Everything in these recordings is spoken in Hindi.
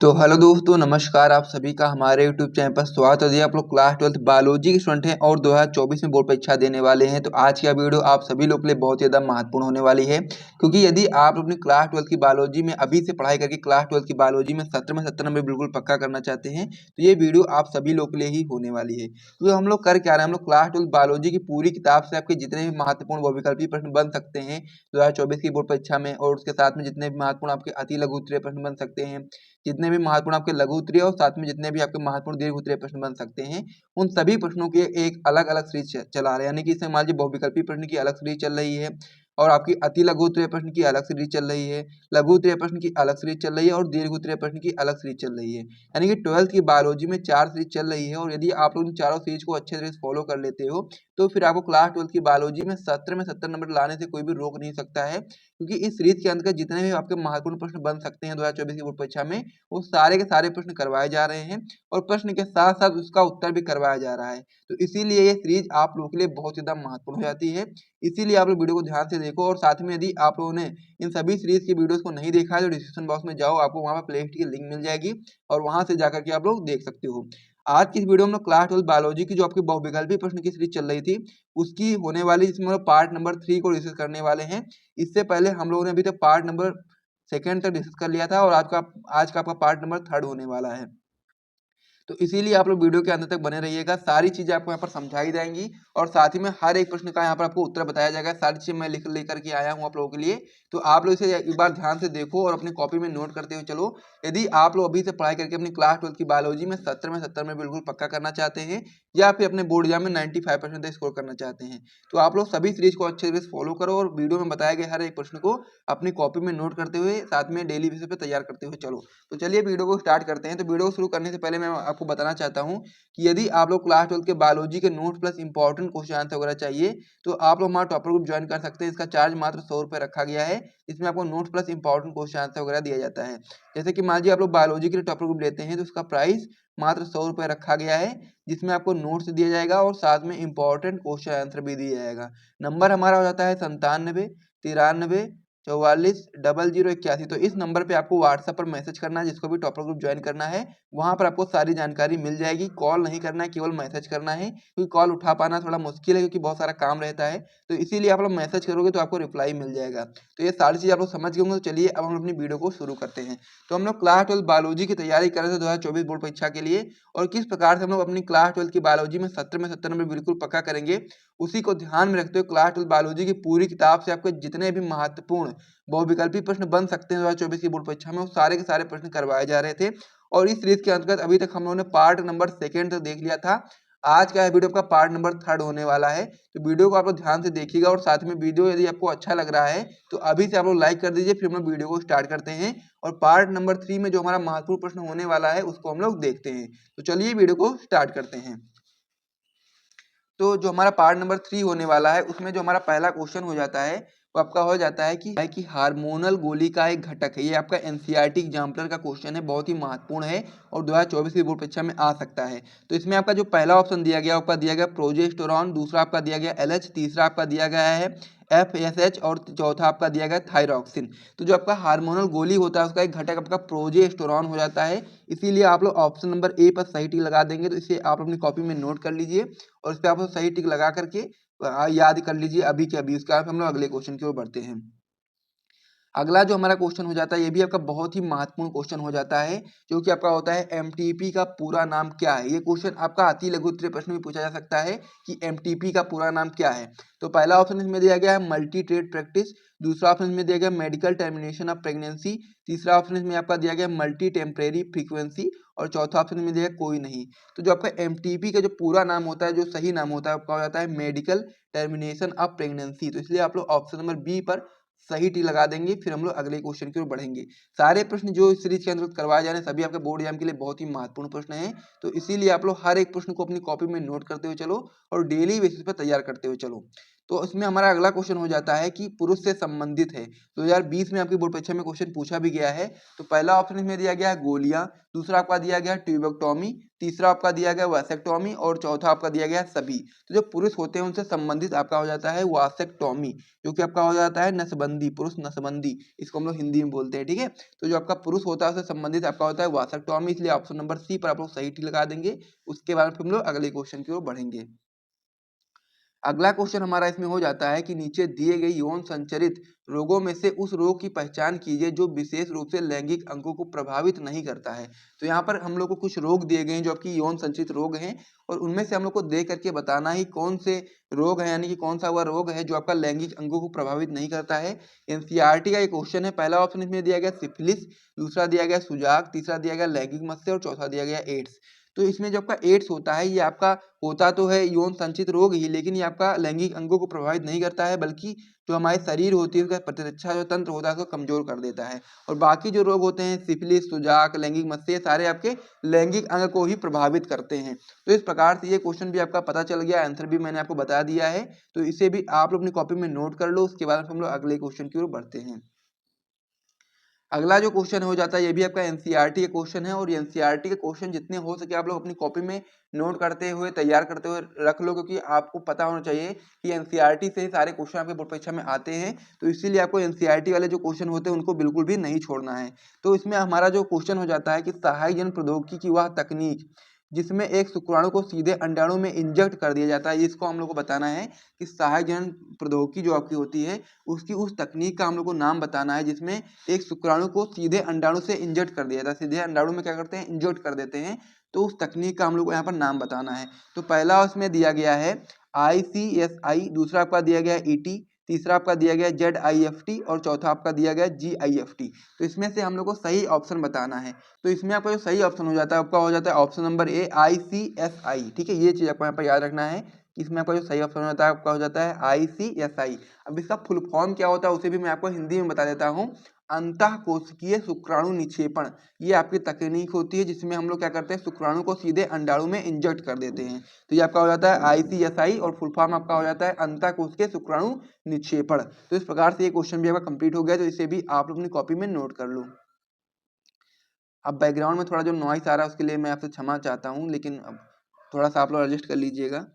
तो हेलो दोस्तों, नमस्कार। आप सभी का हमारे यूट्यूब चैनल पर स्वागत है। यदि आप लोग क्लास 12th बायोलॉजी के स्टूडेंट हैं और 2024 में बोर्ड परीक्षा देने वाले हैं तो आज का वीडियो आप सभी लोग के लिए बहुत ज़्यादा महत्वपूर्ण होने वाली है, क्योंकि यदि आप अपनी क्लास 12th की बायोलॉजी में अभी से पढ़ाई करके क्लास 12th की बायोलॉजी में 70 नंबर बिल्कुल पक्का करना चाहते हैं तो ये वीडियो आप सभी लोग के लिए ही होने वाली है। तो हम लोग कर क्या रहे हैं, हम लोग क्लास 12th बायोलॉजी की पूरी किताब से आपके जितने भी महत्वपूर्ण बहुविकल्पीय प्रश्न बन सकते हैं 2024 की बोर्ड परीक्षा में, और उसके साथ में जितने भी महत्वपूर्ण आपके अति लघु उत्तरीय प्रश्न बन सकते हैं, जितने भी महत्वपूर्ण आपके लघु उत्तरीय और साथ में जितने भी आपके महत्वपूर्ण दीर्घ उत्तरीय प्रश्न बन सकते हैं, उन सभी प्रश्नों के एक अलग अलग सीरीज चला रहे हैं। यानी कि इसमें मान लीजिए बहुविकल्पीय प्रश्न की अलग सीरीज चल रही है, और आपकी अति लघु उत्तरीय प्रश्न की अलग सीरीज चल रही है, लघु उत्तरीय प्रश्न की अलग सीरीज चल रही है, और दीर्घ उत्तरीय प्रश्न की अलग सीरीज चल रही है। यानी कि 12th की बायोलॉजी में 4 सीरीज चल रही है, और यदि आप लोग इन चारों सीरीज को अच्छे से फॉलो कर लेते हो तो फिर आपको क्लास 12th की बायोलॉजी में 70 नंबर लाने से कोई भी रोक नहीं सकता है, क्योंकि इस सीरीज के अंतर्गत जितने भी आपके महत्वपूर्ण प्रश्न बन सकते हैं 2024 की बोर्ड परीक्षा में, वो सारे के सारे प्रश्न करवाए जा रहे हैं, और प्रश्न के साथ साथ उसका उत्तर भी करवाया जा रहा है। तो इसीलिए ये सीरीज आप लोगों के लिए बहुत ज़्यादा महत्वपूर्ण हो जाती है। इसीलिए आप लोग वीडियो को ध्यान से देखो, और साथ में यदि आप लोगों ने इन सभी सीरीज की वीडियोस को नहीं देखा है तो डिस्क्रिप्शन बॉक्स में जाओ, आपको वहाँ पर प्लेलिस्ट की लिंक मिल जाएगी और वहाँ से जाकर के आप लोग देख सकते हो। आज की इस वीडियो में क्लास 12 बायोलॉजी की जो आपकी बहुविकल्पी प्रश्न की सीरीज चल रही थी उसकी होने वाली, इसमें हम लोग पार्ट नंबर 3 को डिस्कस करने वाले हैं। इससे पहले हम लोगों ने अभी तक पार्ट नंबर 2 तक डिस्कस कर लिया था, और आज का आपका पार्ट नंबर 3 होने वाला है। तो इसीलिए आप लोग वीडियो के अंत तक बने रहिएगा। सारी चीज़ें आपको यहाँ पर समझाई जाएंगी, और साथ ही में हर एक प्रश्न का यहाँ पर आपको उत्तर बताया जाएगा। सारी चीज़ें मैं लिख लेकर के आया हूँ आप लोगों के लिए, तो आप लोग इसे एक बार ध्यान से देखो और अपनी कॉपी में नोट करते हुए चलो। यदि आप लोग अभी से पढ़ाई करके अपनी क्लास 12 की बायोलॉजी में 70 में बिल्कुल पक्का करना चाहते हैं, या फिर अपने बोर्ड एग्जाम में 95% तक स्कोर करना चाहते हैं, तो आप लोग सभी सीरीज को अच्छे से फॉलो करो, और वीडियो में बताए गए हर एक प्रश्न को अपनी कॉपी में नोट करते हुए साथ में डेली बेसिस पे तैयार करते हुए चलो। तो चलिए वीडियो को स्टार्ट करते हैं। तो वीडियो को शुरू करने से पहले मैं आपको बताना चाहता हूँ कि यदि आप लोग क्लास 12 के बायोलॉजी के note plus important question answer वगैरह चाहिए तो आप लोग हमारा टॉपर ग्रुप ज्वाइन कर सकते हैं। इसका चार्ज मात्र 100 रुपये रखा गया है। इसमें आपको note plus important question answer वगैरह दिया जाता है। जैसे कि मान लीजिए आप लोग बायोलॉजी के लिए टॉपर ग्रुप लेते हैं तो उसका प्राइस मात्र 100 रुपये रखा गया है, जिसमें आपको नोट्स दिया जाएगा और साथ में इंपॉर्टेंट क्वेश्चन आंसर भी दिया जाएगा। नंबर हमारा हो जाता है 97 93 44 0081। तो इस नंबर पे आपको व्हाट्सएप पर मैसेज करना है, जिसको भी टॉपर ग्रुप ज्वाइन करना है वहाँ पर आपको सारी जानकारी मिल जाएगी। कॉल नहीं करना है, केवल मैसेज करना है, क्योंकि कॉल उठा पाना थोड़ा मुश्किल है क्योंकि बहुत सारा काम रहता है। तो इसीलिए आप लोग मैसेज करोगे तो आपको रिप्लाई मिल जाएगा। तो ये सारी चीज़ आप लोग समझ गए होंगे। तो चलिए अब हम अपनी वीडियो को शुरू करते हैं। तो हम लोग क्लास 12 बायोलॉजी की तैयारी कर रहे थे 2024 बोर्ड परीक्षा के लिए, और किस प्रकार से हम लोग अपनी क्लास 12 की बायोलॉजी में 70 नंबर बिल्कुल पक्का करेंगे, उसी को ध्यान में रखते हुए क्लास 12 बायोलॉजी की पूरी किताब से आपके जितने भी महत्वपूर्ण बहुविकल्पी प्रश्न बन सकते हैं 2024 की बोर्ड परीक्षा में, वो सारे के सारे प्रश्न करवाए जा रहे थे। और इस सीरीज के अंतर्गत अभी तक हम लोगों ने पार्ट नंबर 2 तक देख लिया था। आज का वीडियो का पार्ट नंबर 3 होने वाला है। तो वीडियो को आप लोग ध्यान से देखिएगा, और साथ में वीडियो यदि आपको अच्छा लग रहा है तो अभी से आप लोग लाइक कर दीजिए। फिर हम लोग वीडियो को स्टार्ट करते हैं, और पार्ट नंबर 3 में जो हमारा महत्वपूर्ण प्रश्न होने वाला है उसको हम लोग देखते हैं। तो चलिए वीडियो को स्टार्ट करते हैं। तो जो हमारा पार्ट नंबर 3 होने वाला है उसमें जो हमारा पहला क्वेश्चन हो जाता है वो आपका हो जाता है कि हार्मोनल गोली का एक घटक है। ये आपका एनसीईआरटी एग्जाम्पलर का क्वेश्चन है, बहुत ही महत्वपूर्ण है और 2024 की बोर्ड परीक्षा में आ सकता है। तो इसमें आपका जो पहला ऑप्शन दिया गया आपका दिया गया प्रोजेस्टेरॉन, दूसरा आपका दिया गया एलएच, तीसरा आपका दिया गया है एफएसएच, और चौथा आपका दिया गया थायरॉक्सिन। तो जो आपका हार्मोनल गोली होता है उसका एक घटक आपका प्रोजेस्टेरॉन हो जाता है। इसीलिए आप लोग ऑप्शन नंबर ए पर सही टिक लगा देंगे। तो इसे आप अपनी कॉपी में नोट कर लीजिए, और इस पे आप सही टिक लगा करके याद कर लीजिए अभी के अभी। उसके बाद हम लोग अगले क्वेश्चन की ओर बढ़ते हैं। अगला जो हमारा क्वेश्चन हो जाता है ये भी आपका बहुत ही महत्वपूर्ण क्वेश्चन हो जाता है, जो कि आपका होता है एमटीपी का पूरा नाम क्या है। ये क्वेश्चन आपका अति लघु उत्तरीय प्रश्न में पूछा जा सकता है कि एमटीपी का पूरा नाम क्या है। तो पहला ऑप्शन इसमें दिया गया है मल्टी ट्रेड प्रैक्टिस, दूसरा ऑप्शन इसमें दिया गया मेडिकल टर्मिनेशन ऑफ प्रेगनेंसी, तीसरा ऑप्शन इसमें आपका दिया गया मल्टी टेम्परेरी फ्रीक्वेंसी, और चौथा ऑप्शन में दिया गया कोई नहीं। तो जो आपका एमटीपी का जो पूरा नाम होता है, जो सही नाम होता है आपका हो जाता है मेडिकल टर्मिनेशन ऑफ प्रेगनेंसी। तो इसलिए आप लोग ऑप्शन नंबर बी पर सही टी लगा देंगे। फिर हम लोग अगले क्वेश्चन की ओर बढ़ेंगे। सारे प्रश्न जो इस सीरीज के अंतर्गत करवाए जा रहे हैं सभी आपके बोर्ड एग्जाम के लिए बहुत ही महत्वपूर्ण प्रश्न हैं। तो इसीलिए आप लोग हर एक प्रश्न को अपनी कॉपी में नोट करते हुए चलो, और डेली बेसिस पर तैयार करते हुए चलो। तो इसमें हमारा अगला क्वेश्चन हो जाता है कि पुरुष से संबंधित है। 2020 में आपकी बोर्ड परीक्षा में क्वेश्चन पूछा भी गया है। तो पहला ऑप्शन इसमें दिया गया है गोलियां, दूसरा आपका दिया गया है ट्यूबेक्टोमी, तीसरा आपका दिया गया वासेक्टोमी और चौथा आपका दिया गया है सभी। तो जो पुरुष होते हैं उनसे संबंधित आपका हो जाता है वासेक्टोमी, जो कि आपका हो जाता है नसबंदी, पुरुष नसबंदी, इसको हम लोग हिंदी में बोलते हैं। ठीक है, तो जो आपका पुरुष होता है उससे संबंधित आपका होता है वासेक्टोमी, इसलिए ऑप्शन नंबर सी पर आप लोग सही टिक लगा देंगे। उसके बाद फिर हम लोग अगले क्वेश्चन की ओर बढ़ेंगे। अगला क्वेश्चन हमारा इसमें हो जाता है कि नीचे दिए गए यौन संचरित रोगों में से उस रोग की पहचान कीजिए जो विशेष रूप से लैंगिक अंगों को प्रभावित नहीं करता है। तो यहाँ पर हम लोग को कुछ रोग दिए गए हैं जो आपकी यौन संचरित रोग हैं, और उनमें से हम लोग को देख करके बताना ही कौन से रोग है, यानी कि कौन सा वह रोग है जो आपका लैंगिक अंगों को प्रभावित नहीं करता है। एनसीईआरटी का ये क्वेश्चन है। पहला ऑप्शन इसमें दिया गया सिफिलिस, दूसरा दिया गया सुजाक, तीसरा दिया गया लैंगिक मत्स्य और चौथा दिया गया एड्स। तो इसमें जो आपका एड्स होता है ये आपका होता तो है यौन संचित रोग ही, लेकिन ये आपका लैंगिक अंगों को प्रभावित नहीं करता है, बल्कि जो हमारे शरीर होती है उसका प्रतिरक्षा जो तंत्र होता है उसको कमजोर कर देता है। और बाकी जो रोग होते हैं सिफिलिस, सुजाक, लैंगिक मत्स्य, सारे आपके लैंगिक अंग को ही प्रभावित करते हैं। तो इस प्रकार से ये क्वेश्चन भी आपका पता चल गया, आंसर भी मैंने आपको बता दिया है। तो इसे भी आप लोग अपनी कॉपी में नोट कर लो। उसके बाद हम लोग अगले क्वेश्चन की ओर बढ़ते हैं। अगला जो क्वेश्चन हो जाता है ये भी आपका एनसीईआरटी का क्वेश्चन है, और एनसीईआरटी के क्वेश्चन जितने हो सके आप लोग अपनी कॉपी में नोट करते हुए तैयार करते हुए रख लो, क्योंकि आपको पता होना चाहिए कि एनसीईआरटी से ही सारे क्वेश्चन आपके बोर्ड परीक्षा में आते हैं। तो इसीलिए आपको एनसीईआरटी वाले जो क्वेश्चन होते हैं उनको बिल्कुल भी नहीं छोड़ना है। तो इसमें हमारा जो क्वेश्चन हो जाता है कि सहायक जन प्रौद्योगिकी की वह तकनीक जिसमें एक शुक्राणु को सीधे अंडाणु में इंजेक्ट कर दिया जाता है, इसको हम लोग को बताना है कि सहायक जन प्रौद्योगिकी जो आपकी होती है उसकी उस तकनीक का हम लोग को नाम बताना है जिसमें एक शुक्राणु को सीधे अंडाणु से इंजेक्ट कर दिया जाता है। सीधे अंडाणु में क्या करते हैं, इंजेक्ट कर देते हैं। तो उस तकनीक का हम लोग को यहाँ पर नाम बताना है। तो पहला उसमें दिया गया है ICSI, दूसरा आपका दिया गया है ET, तीसरा आपका दिया गया ZIFT और चौथा आपका दिया गया GIFT। तो इसमें से हम लोग को सही ऑप्शन बताना है। तो इसमें आपका जो सही ऑप्शन हो जाता है आपका हो जाता है ऑप्शन नंबर ए ICSI। ठीक है, ये चीज आपको यहाँ पर याद रखना है कि इसमें आपका जो सही ऑप्शन होता है आपका हो जाता है ICSI। अब इसका फुल फॉर्म क्या होता है उसे भी मैं आपको हिंदी में बता देता हूँ। अंतःकोशिकीय शुक्राणु निक्षेपण, ये आपकी तकनीक होती है जिसमें हम लोग क्या करते हैं, शुक्राणु को सीधे अंडाणु में इंजेक्ट कर देते हैं। तो ये आपका हो जाता है ICSI, और फुल फॉर्म आपका हो जाता है अंतःकोशिकीय शुक्राणु निक्षेपण। तो इस प्रकार से ये क्वेश्चन भी आपका कंप्लीट हो गया। तो इसे भी आप लोग अपनी कॉपी में नोट कर लो। अब बैकग्राउंड में थोड़ा जो नॉइस आ रहा है उसके लिए मैं आपसे क्षमा चाहता हूँ, लेकिन अब थोड़ा सा आप लोग एडजस्ट कर लीजिएगा।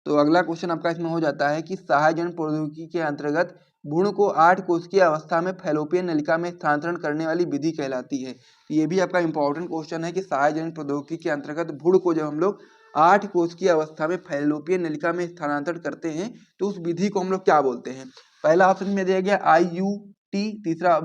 तो अगला क्वेश्चन आपका इसमें हो जाता है कि सहायक जन प्रौद्योगिकी के अंतर्गत भ्रूण को 8 कोशिकीय अवस्था में फैलोपियन नलिका में स्थानांतरण करने वाली विधि कहलाती है। तो ये भी आपका इंपॉर्टेंट क्वेश्चन है कि सहायक जन प्रौद्योगिकी के अंतर्गत भ्रूण को जब हम लोग 8 कोशिकीय अवस्था में फैलोपियन नलिका में स्थानांतरण करते हैं तो उस विधि को हम लोग क्या बोलते हैं। पहला ऑप्शन में दिया गया IUT,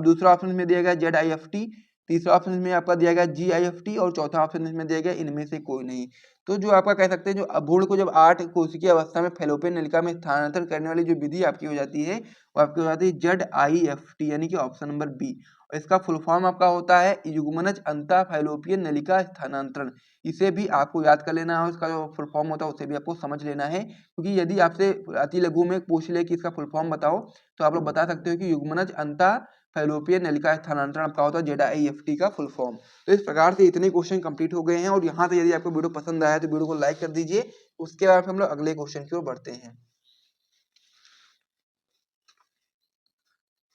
दूसरा ऑप्शन में दिया गया ZIFT, तीसरा ऑप्शन में आपका दिया गया GIFT और चौथा ऑप्शन इसमें दिया गया इनमें से कोई नहीं। तो जो आपका कह सकते हैं जो भ्रूण को जब 8 कोशिकीय अवस्था में फैलोपियन नलिका में स्थानांतरण करने वाली जो विधि आपकी हो जाती है वो आपकी हो जाती है ZIFT, यानी कि ऑप्शन नंबर बी। और इसका फुल फॉर्म आपका होता है युग्मनज अंतः फैलोपियन नलिका स्थानांतरण। इसे भी आपको याद कर लेना है, इसका जो फुल फॉर्म होता है उसे भी आपको समझ लेना है, क्योंकि यदि आपसे अति लघु में पूछ ले कि इसका फुल फॉर्म बताओ तो आप लोग बता सकते हो कि युग्मनज अंतः फैलोपियन नलिका स्थानांतरण आपका होता है ZIFT का फुल फॉर्म। तो इस प्रकार से इतने क्वेश्चन कंप्लीट हो गए हैं, और यहाँ से यदि आपको वीडियो पसंद आया तो वीडियो को लाइक कर दीजिए। उसके बाद हम लोग अगले क्वेश्चन की ओर बढ़ते हैं।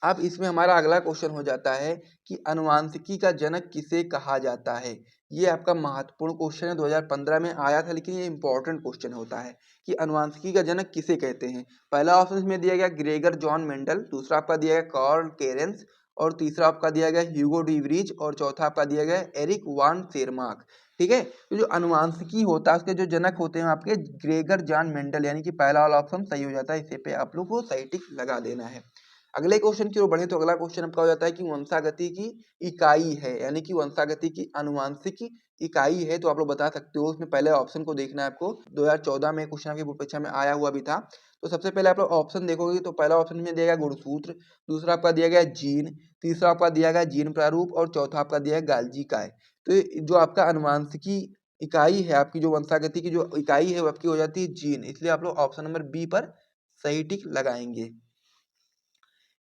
अब इसमें हमारा अगला क्वेश्चन हो जाता है कि अनुवांशिकी का जनक किसे कहा जाता है। ये आपका महत्वपूर्ण क्वेश्चन है, 2015 में आया था, लेकिन ये इंपॉर्टेंट क्वेश्चन होता है कि अनुवांशिकी का जनक किसे कहते हैं। पहला ऑप्शन इसमें दिया गया ग्रेगर जॉन मेंडल, दूसरा आपका दिया गया कार्ल केरेंस, और तीसरा आपका दिया गया ह्यूगो डी व्रीज, और चौथा आपका दिया गया एरिक वान सेरमार्क। ठीक है, तो जो अनुवांशिकी होता है उसके जो जनक होते हैं आपके ग्रेगर जॉन मेंडल, यानी कि पहला वाला ऑप्शन सही हो जाता है। इसे पे आप लोग को सही टिक लगा देना है। अगले क्वेश्चन की ओर बढ़े तो अगला क्वेश्चन आपका हो जाता है कि वंशागति की इकाई है, यानी कि वंशागति की आनुवांशिक इकाई है। तो आप लोग बता सकते हो, उसमें पहले ऑप्शन को देखना है आपको। 2014 में क्वेश्चन आपकी बोर्ड परीक्षा में आया हुआ भी था। तो सबसे पहले आप लोग ऑप्शन देखोगे तो पहला ऑप्शन में दिया गया गुणसूत्र, दूसरा आपका दिया गया जीन, तीसरा आपका दिया गया जीन प्रारूप, और चौथा आपका दिया गया गाल्जी काय। तो जो आपका अनुवांशिकी इकाई है, आपकी जो वंशागति की जो इकाई है वो आपकी हो जाती है जीन, इसलिए आप लोग ऑप्शन नंबर बी पर सही टिक लगाएंगे।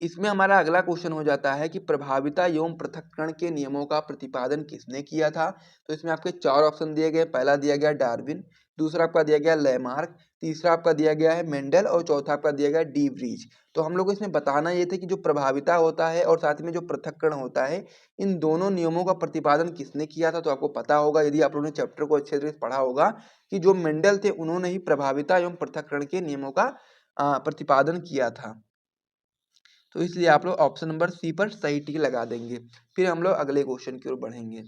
इसमें हमारा अगला क्वेश्चन हो जाता है कि प्रभाविता एवं पृथक्करण के नियमों का प्रतिपादन किसने किया था। तो इसमें आपके चार ऑप्शन दिए गए। पहला दिया गया डार्विन, दूसरा आपका दिया गया लेमार्क, तीसरा आपका दिया गया है मेंडल और चौथा आपका दिया गया डी व्रीज। तो हम लोग को इसमें बताना ये थे कि जो प्रभाविता होता है और साथ में जो पृथक्करण होता है, इन दोनों नियमों का प्रतिपादन किसने किया था। तो आपको पता होगा यदि आप लोगों ने चैप्टर को अच्छे से पढ़ा होगा कि जो मेंडल थे उन्होंने ही प्रभाविता एवं पृथक्करण के नियमों का प्रतिपादन किया था। तो इसलिए आप लोग ऑप्शन नंबर सी पर सही टिक लगा देंगे। फिर हम लोग अगले क्वेश्चन की ओर बढ़ेंगे।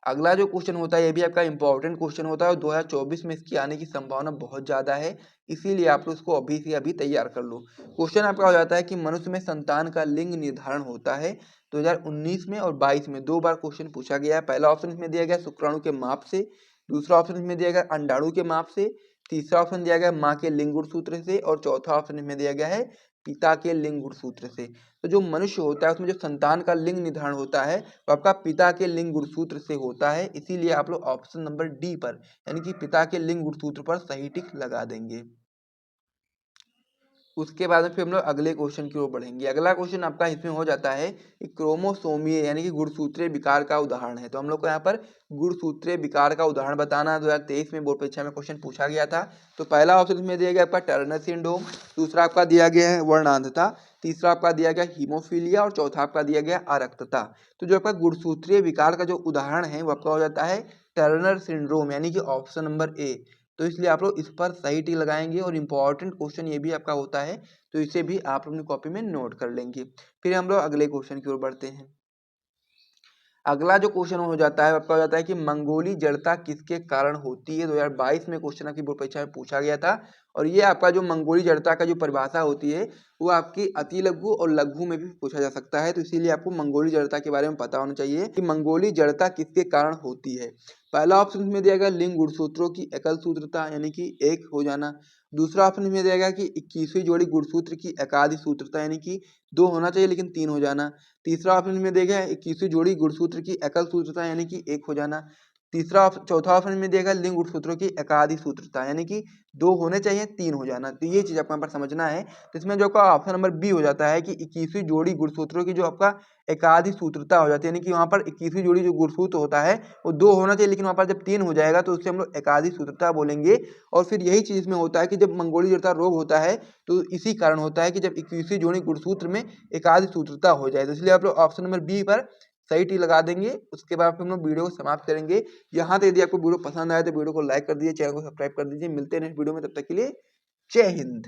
अगला जो क्वेश्चन होता है ये भी आपका इंपॉर्टेंट क्वेश्चन होता है और 2024 में इसकी आने की संभावना बहुत ज़्यादा है, इसीलिए आप लोग इसको अभी से अभी तैयार कर लो। क्वेश्चन आपका हो जाता है कि मनुष्य में संतान का लिंग निर्धारण होता है। 2019 में और 22 में दो बार क्वेश्चन पूछा गया है। पहला ऑप्शन इसमें दिया गया शुक्राणु के माप से, दूसरा ऑप्शन इसमें दिया गया अंडाणु के माप से, तीसरा ऑप्शन दिया गया माँ के लिंग गुणसूत्र से और चौथा ऑप्शन इसमें दिया गया है पिता के लिंग गुणसूत्र से। तो जो मनुष्य होता है उसमें जो संतान का लिंग निर्धारण होता है वो आपका पिता के लिंग गुणसूत्र से होता है, इसीलिए आप लोग ऑप्शन नंबर डी पर यानी कि पिता के लिंग गुणसूत्र पर सही टिक लगा देंगे। उसके बाद में फिर हम लोग अगले क्वेश्चन की ओर बढ़ेंगे। अगला क्वेश्चन आपका इसमें हो जाता है कि क्रोमोसोमीय यानी कि गुणसूत्रीय विकार का उदाहरण है। तो हम लोग को यहाँ पर गुणसूत्रीय विकार का उदाहरण बताना है। 2023 में बोर्ड परीक्षा में क्वेश्चन पूछा गया था। तो पहला ऑप्शन इसमें दिया गया आपका टर्नर सिंड्रोम, दूसरा आपका दिया गया है वर्णांधता, तीसरा आपका दिया गया हीमोफीलिया और चौथा आपका दिया गया अरक्तता। तो जो आपका गुणसूत्रीय विकार का जो उदाहरण है वो आपका हो जाता है टर्नर सिंड्रोम यानी कि ऑप्शन नंबर ए। तो इसलिए आप लोग इस पर सही टिक लगाएंगे और इम्पॉर्टेंट क्वेश्चन ये भी आपका होता है, तो इसे भी आप अपनी कॉपी में नोट कर लेंगे। फिर हम लोग अगले क्वेश्चन की ओर बढ़ते हैं। अगला जो क्वेश्चन हो जाता है आपका हो जाता है कि मंगोली जड़ता किसके कारण होती है। 2022 में क्वेश्चन आपकी बोर्ड परीक्षा में पूछा गया था और ये आपका जो मंगोली जड़ता का जो परिभाषा होती है वो आपकी अति लघु और लघु में भी पूछा जा सकता है। तो इसीलिए आपको मंगोली जड़ता के बारे में पता होना चाहिए कि मंगोली जड़ता किसके कारण होती है। पहला ऑप्शन में दिया गया लिंग गुणसूत्रों की एकल सूत्रता यानी कि एक हो जाना, दूसरा ऑप्शन में दिया गया कि 21वीं जोड़ी गुणसूत्र की एकादि सूत्रता यानी कि दो होना चाहिए लेकिन तीन हो जाना, तीसरा ऑप्शन में दिया गया 21वीं जोड़ी गुणसूत्र की एकल सूत्रता यानी कि एक हो जाना, चौथा ऑप्शन में दिया गया लिंग गुणसूत्रों की एकादि सूत्रता यानी कि दो होने चाहिए तीन हो जाना। तो ये चीज आपको यहाँ पर समझना है। तो इसमें जो आपका ऑप्शन नंबर बी हो जाता है कि 21वीं जोड़ी गुणसूत्रों की जो आपका एकादि सूत्रता हो जाती है यानी कि वहाँ पर 21वीं जोड़ी जो गुणसूत्र होता है वो दो होना चाहिए लेकिन वहाँ पर जब तीन हो जाएगा तो उससे हम लोग एकादि सूत्रता बोलेंगे। और फिर यही चीज इसमें होता है कि जब मंगोली जड़ता रोग होता है तो इसी कारण होता है कि जब 21वीं जोड़ी गुणसूत्र में एकादि सूत्रता हो जाए। तो इसलिए आप लोग ऑप्शन नंबर बी पर सही टी लगा देंगे। उसके बाद फिर हम लोग वीडियो को समाप्त करेंगे। यहाँ तक यदि आपको वीडियो पसंद आए तो वीडियो को लाइक कर दीजिए, चैनल को सब्सक्राइब कर दीजिए। मिलते हैं नेक्स्ट वीडियो में, तब तक के लिए जय हिंद।